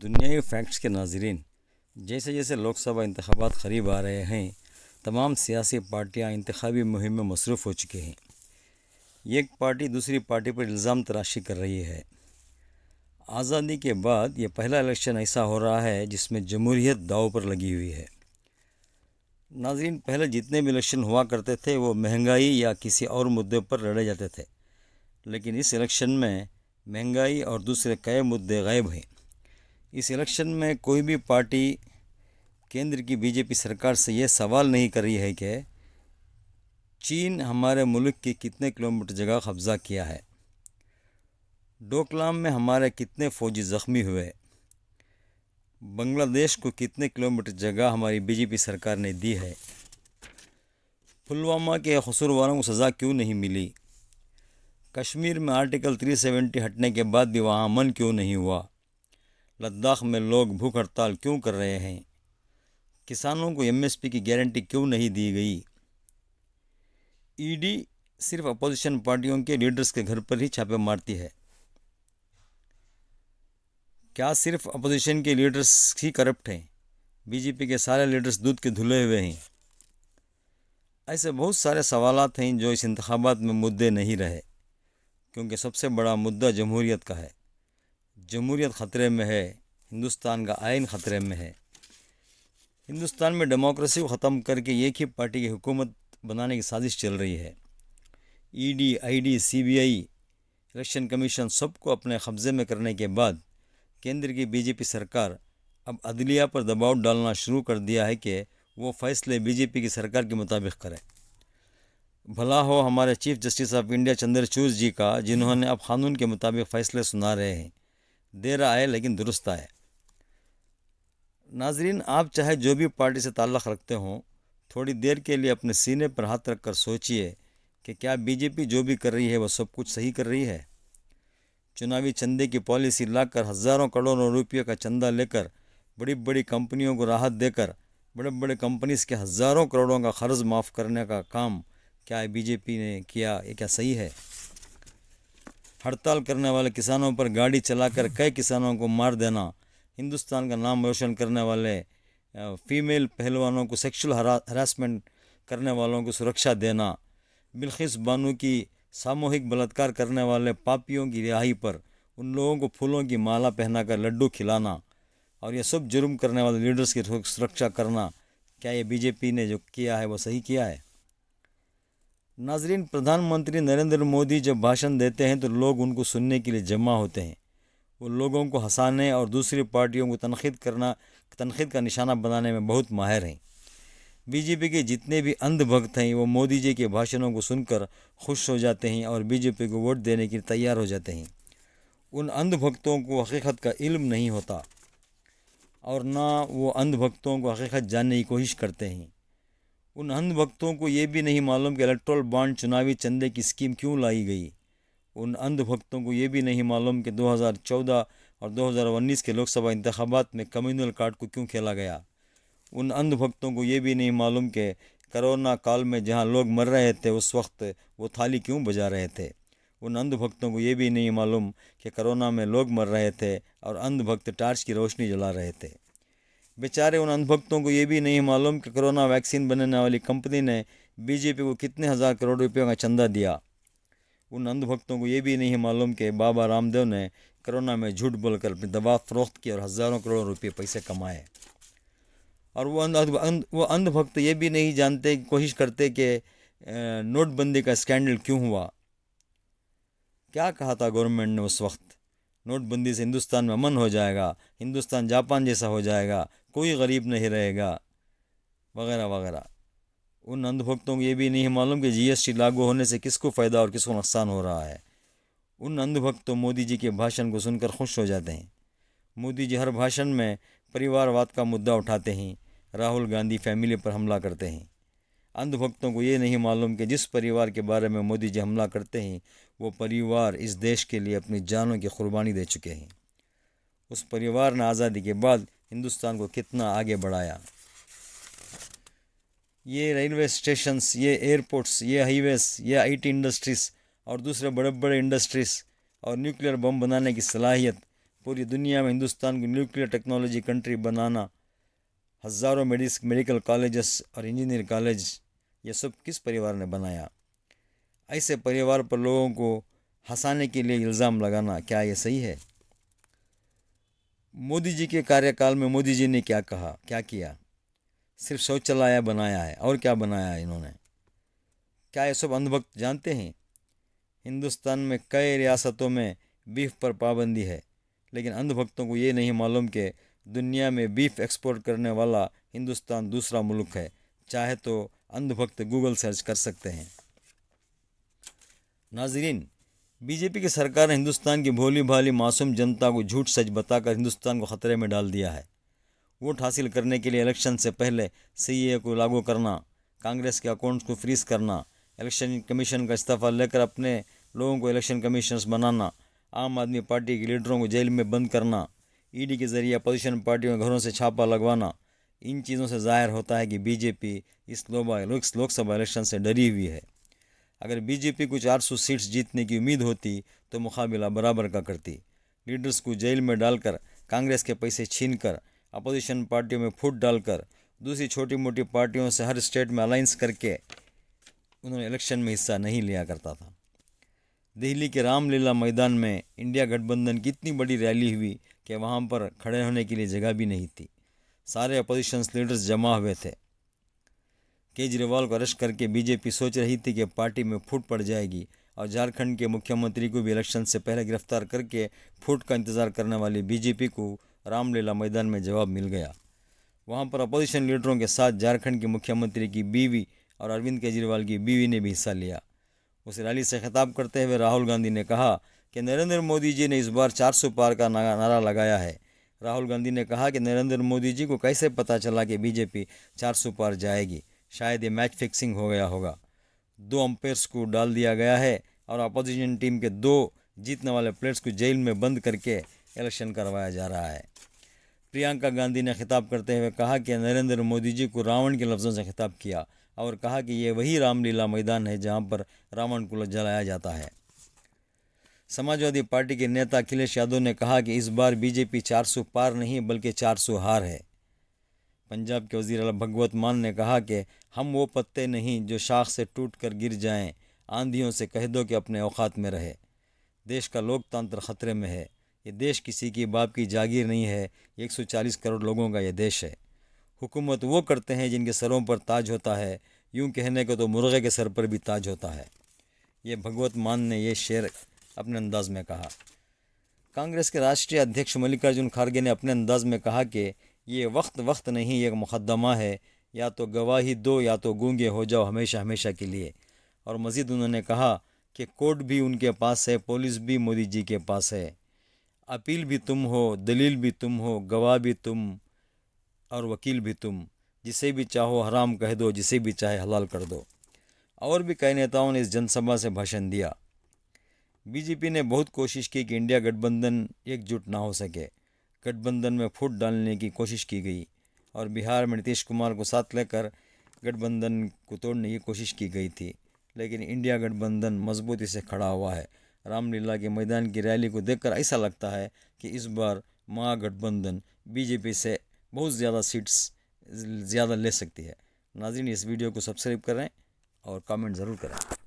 दुनियावी फैक्ट्स के नाज़रीन, जैसे जैसे लोकसभा इंतखाबात करीब आ रहे हैं, तमाम सियासी पार्टियां इंतखाबी मुहिम में मसरूफ़ हो चुकी हैं। एक पार्टी दूसरी पार्टी पर इल्ज़ाम तराशी कर रही है। आज़ादी के बाद ये पहला इलेक्शन ऐसा हो रहा है जिसमें जमहूरियत दांव पर लगी हुई है। नाज़रीन, पहले जितने भी इलेक्शन हुआ करते थे वो महंगाई या किसी और मुद्दे पर लड़े जाते थे, लेकिन इस इलेक्शन में महंगाई और दूसरे कई मुद्दे गायब हैं। इस इलेक्शन में कोई भी पार्टी केंद्र की बीजेपी सरकार से ये सवाल नहीं कर रही है कि चीन हमारे मुल्क की कितने किलोमीटर जगह कब्ज़ा किया है, डोकलाम में हमारे कितने फ़ौजी ज़ख्मी हुए, बांग्लादेश को कितने किलोमीटर जगह हमारी बीजेपी सरकार ने दी है, पुलवामा के कसूरवारों को सज़ा क्यों नहीं मिली, कश्मीर में आर्टिकल 370 हटने के बाद भी वहाँ अमन क्यों नहीं हुआ, लद्दाख में लोग भूख हड़ताल क्यों कर रहे हैं, किसानों को एमएसपी की गारंटी क्यों नहीं दी गई। ईडी सिर्फ अपोजिशन पार्टियों के लीडर्स के घर पर ही छापे मारती है। क्या सिर्फ अपोजिशन के लीडर्स ही करप्ट हैं? बीजेपी के सारे लीडर्स दूध के धुले हुए हैं? ऐसे बहुत सारे सवालात हैं जो इस इंतखाबात में मुद्दे नहीं रहे, क्योंकि सबसे बड़ा मुद्दा जमहूरियत का है। जमहूरियत ख़तरे में है, हिंदुस्तान का आइन ख़तरे में है। हिंदुस्तान में डेमोक्रेसी को ख़त्म करके एक ही पार्टी की हुकूमत बनाने की साजिश चल रही है। ED, ID, CBI, election commission सबको अपने कब्ज़े में करने के बाद केंद्र की बीजेपी सरकार अब अदलिया पर दबाव डालना शुरू कर दिया है कि वो फैसले बीजेपी की सरकार के मुताबिक करे। भला हो हमारे chief justice of India Chandrachud ji का, जिन्होंने अब कानून के मुताबिक फ़ैसले सुना रहे हैं। देर आए लेकिन दुरुस्त आए। नाजरीन, आप चाहे जो भी पार्टी से ताल्लुक़ रखते हों, थोड़ी देर के लिए अपने सीने पर हाथ रख कर सोचिए कि क्या बीजेपी जो भी कर रही है वह सब कुछ सही कर रही है। चुनावी चंदे की पॉलिसी लाकर हज़ारों करोड़ों रुपये का चंदा लेकर बड़ी बड़ी कंपनियों को राहत देकर बड़े बड़े कंपनीज़ के हज़ारों करोड़ों का कर्ज माफ़ करने का काम क्या बीजेपी ने किया? ये क्या सही है? हड़ताल करने वाले किसानों पर गाड़ी चलाकर कई किसानों को मार देना, हिंदुस्तान का नाम रोशन करने वाले फ़ीमेल पहलवानों को सेक्सुअल हरासमेंट करने वालों को सुरक्षा देना, बिल्किस बानो की सामूहिक बलात्कार करने वाले पापियों की रिहाई पर उन लोगों को फूलों की माला पहनाकर लड्डू खिलाना और ये सब जुर्म करने वाले लीडर्स की सुरक्षा करना, क्या ये बीजेपी ने जो किया है वो सही किया है? नाजरीन, प्रधानमंत्री नरेंद्र मोदी जब भाषण देते हैं तो लोग उनको सुनने के लिए जमा होते हैं। वो लोगों को हंसाने और दूसरी पार्टियों को तनकीद का निशाना बनाने में बहुत माहिर हैं। बीजेपी के जितने भी अंधभक्त हैं वो मोदी जी के भाषणों को सुनकर खुश हो जाते हैं और बीजेपी को वोट देने के लिए तैयार हो जाते हैं। उन अंधभक्तों को हकीकत का इल्म नहीं होता और ना वो अंधभक्तों को हकीकत जानने की कोशिश करते हैं। उन अंधभक्तों को ये भी नहीं मालूम कि इलेक्टोरल बॉन्ड चुनावी चंदे की स्कीम क्यों लाई गई। उन अंधभक्तों को ये भी नहीं मालूम कि 2014 और 2019 के लोकसभा इंतखाबात में कम्युनल कार्ड को क्यों खेला गया। उन अंधभक्तों को ये भी नहीं मालूम कि कोरोना काल में जहाँ लोग मर रहे थे उस वक्त वो थाली क्यों बजा रहे थे। उन अंधभक्तों को ये भी नहीं मालूम कि कोरोना में लोग मर रहे थे और अंधभक्त टार्च की रोशनी जला रहे थे। बेचारे उन अंधभक्तों को ये भी नहीं मालूम कि कोरोना वैक्सीन बनाने वाली कंपनी ने बीजेपी को कितने हज़ार करोड़ रुपयों का चंदा दिया। उन अंधभक्तों को ये भी नहीं मालूम कि बाबा रामदेव ने कोरोना में झूठ बोलकर अपनी दवा फरोख्त की और हज़ारों करोड़ रुपये पैसे कमाए। और वो अंधभक्त ये भी नहीं जानते, कोशिश करते कि नोटबंदी का स्कैंडल क्यों हुआ। क्या कहा था गवर्नमेंट ने उस वक्त? नोटबंदी से हिंदुस्तान में अमन हो जाएगा, हिंदुस्तान जापान जैसा हो जाएगा, कोई गरीब नहीं रहेगा, वगैरह वगैरह। उन अंधभक्तों को ये भी नहीं मालूम कि जीएसटी लागू होने से किसको फ़ायदा और किसको नुकसान हो रहा है। उन अंधभक्त तो मोदी जी के भाषण को सुनकर खुश हो जाते हैं। मोदी जी हर भाषण में परिवारवाद का मुद्दा उठाते हैं, राहुल गांधी फैमिली पर हमला करते हैं। अंधभक्तों को ये नहीं मालूम कि जिस परिवार के बारे में मोदी जी हमला करते हैं वो परिवार इस देश के लिए अपनी जानों की कुर्बानी दे चुके हैं। उस परिवार ने आज़ादी के बाद हिंदुस्तान को कितना आगे बढ़ाया। ये रेलवे स्टेशंस, ये एयरपोर्ट्स, ये हाईवेज़, ये आईटी इंडस्ट्रीज़ और दूसरे बड़े बड़े इंडस्ट्रीज़ और न्यूक्लियर बम बनाने की सलाहियत पूरी दुनिया में हिंदुस्तान को न्यूक्लियर टेक्नोलॉजी कंट्री बनाना, हज़ारों मेडिकल कॉलेजेस और इंजीनियर कॉलेज, ये सब किस परिवार ने बनाया? ऐसे परिवार पर लोगों को हंसाने के लिए इल्ज़ाम लगाना, क्या ये सही है? मोदी जी के कार्यकाल में मोदी जी ने क्या कहा, क्या किया? सिर्फ शौचालय बनाया है, और क्या बनाया है इन्होंने? क्या ये सब अंधभक्त जानते हैं? हिंदुस्तान में कई रियासतों में बीफ पर पाबंदी है, लेकिन अंधभक्तों को ये नहीं मालूम कि दुनिया में बीफ एक्सपोर्ट करने वाला हिंदुस्तान दूसरा मुल्क है। चाहे तो अंधभक्त गूगल सर्च कर सकते हैं। नाजरीन, बीजेपी की सरकार ने हिंदुस्तान की भोली भाली मासूम जनता को झूठ सच बताकर हिंदुस्तान को ख़तरे में डाल दिया है। वोट हासिल करने के लिए इलेक्शन से पहले सीएए को लागू करना, कांग्रेस के अकाउंट्स को फ्रीज करना, इलेक्शन कमीशन का इस्तीफा लेकर अपने लोगों को इलेक्शन कमीशनर्स बनाना, आम आदमी पार्टी के लीडरों को जेल में बंद करना, ईडी के ज़रिए अपोजिशन पार्टियों के घरों से छापा लगवाना, इन चीज़ों से ज़ाहिर होता है कि बीजेपी इस लोकसभा इलेक्शन से डरी हुई है। अगर बीजेपी को 400 सीट्स जीतने की उम्मीद होती तो मुकाबला बराबर का करती। लीडर्स को जेल में डालकर, कांग्रेस के पैसे छीनकर, अपोजिशन पार्टियों में फूट डालकर, दूसरी छोटी मोटी पार्टियों से हर स्टेट में अलाइंस करके उन्होंने इलेक्शन में हिस्सा नहीं लिया करता था। दिल्ली के रामलीला मैदान में इंडिया गठबंधन की इतनी बड़ी रैली हुई कि वहाँ पर खड़े होने के लिए जगह भी नहीं थी। सारे अपोजिशन लीडर्स जमा हुए थे। केजरीवाल को अरेस्ट करके बीजेपी सोच रही थी कि पार्टी में फूट पड़ जाएगी, और झारखंड के मुख्यमंत्री को भी इलेक्शन से पहले गिरफ्तार करके फूट का इंतज़ार करने वाली बीजेपी को रामलीला मैदान में जवाब मिल गया। वहाँ पर अपोजिशन लीडरों के साथ झारखंड के मुख्यमंत्री की बीवी और अरविंद केजरीवाल की बीवी ने भी हिस्सा लिया। उस रैली से खिताब करते हुए राहुल गांधी ने कहा कि नरेंद्र मोदी जी ने इस बार 400 पार का नारा लगाया है। राहुल गांधी ने कहा कि नरेंद्र मोदी जी को कैसे पता चला कि बीजेपी 400 पार जाएगी? शायद ये मैच फिक्सिंग हो गया होगा। 2 अंपायर्स को डाल दिया गया है और अपोजिशन टीम के 2 जीतने वाले प्लेयर्स को जेल में बंद करके इलेक्शन करवाया जा रहा है। प्रियंका गांधी ने खिताब करते हुए कहा कि नरेंद्र मोदी जी को रावण के लफ्ज़ों से खिताब किया और कहा कि ये वही रामलीला मैदान है जहां पर रावण को जलाया जाता है। समाजवादी पार्टी के नेता अखिलेश यादव ने कहा कि इस बार बीजेपी 400 पार नहीं बल्कि 400 हार है। पंजाब के वज़ीर आला भगवत मान ने कहा कि हम वो पत्ते नहीं जो शाख से टूट कर गिर जाएं, आंधियों से कह दो कि अपने औकात में रहे। देश का लोकतंत्र ख़तरे में है। ये देश किसी की बाप की जागीर नहीं है, 140 करोड़ लोगों का ये देश है। हुकूमत वो करते हैं जिनके सरों पर ताज होता है, यूं कहने को तो मुर्गे के सर पर भी ताज होता है। ये भगवत मान ने ये शेर अपने अंदाज में कहा। कांग्रेस के राष्ट्रीय अध्यक्ष मल्लिकार्जुन खड़गे ने अपने अंदाज में कहा कि ये वक्त नहीं, एक मुकद्दमा है, या तो गवाही दो या तो गूंगे हो जाओ हमेशा हमेशा के लिए। और मज़ीद उन्होंने कहा कि कोर्ट भी उनके पास है, पुलिस भी मोदी जी के पास है, अपील भी तुम हो, दलील भी तुम हो, गवाह भी तुम और वकील भी तुम, जिसे भी चाहो हराम कह दो, जिसे भी चाहे हलाल कर दो। और भी कई नेताओं ने इस जनसभा से भाषण दिया। बीजेपी ने बहुत कोशिश की कि इंडिया गठबंधन एकजुट ना हो सके। गठबंधन में फूट डालने की कोशिश की गई और बिहार में नीतीश कुमार को साथ लेकर गठबंधन को तोड़ने की कोशिश की गई थी, लेकिन इंडिया गठबंधन मजबूती से खड़ा हुआ है। रामलीला के मैदान की रैली को देखकर ऐसा लगता है कि इस बार महागठबंधन बीजेपी से बहुत ज़्यादा सीट्स ज़्यादा ले सकती है। नाज़रीन, इस वीडियो को सब्सक्राइब करें और कमेंट ज़रूर करें।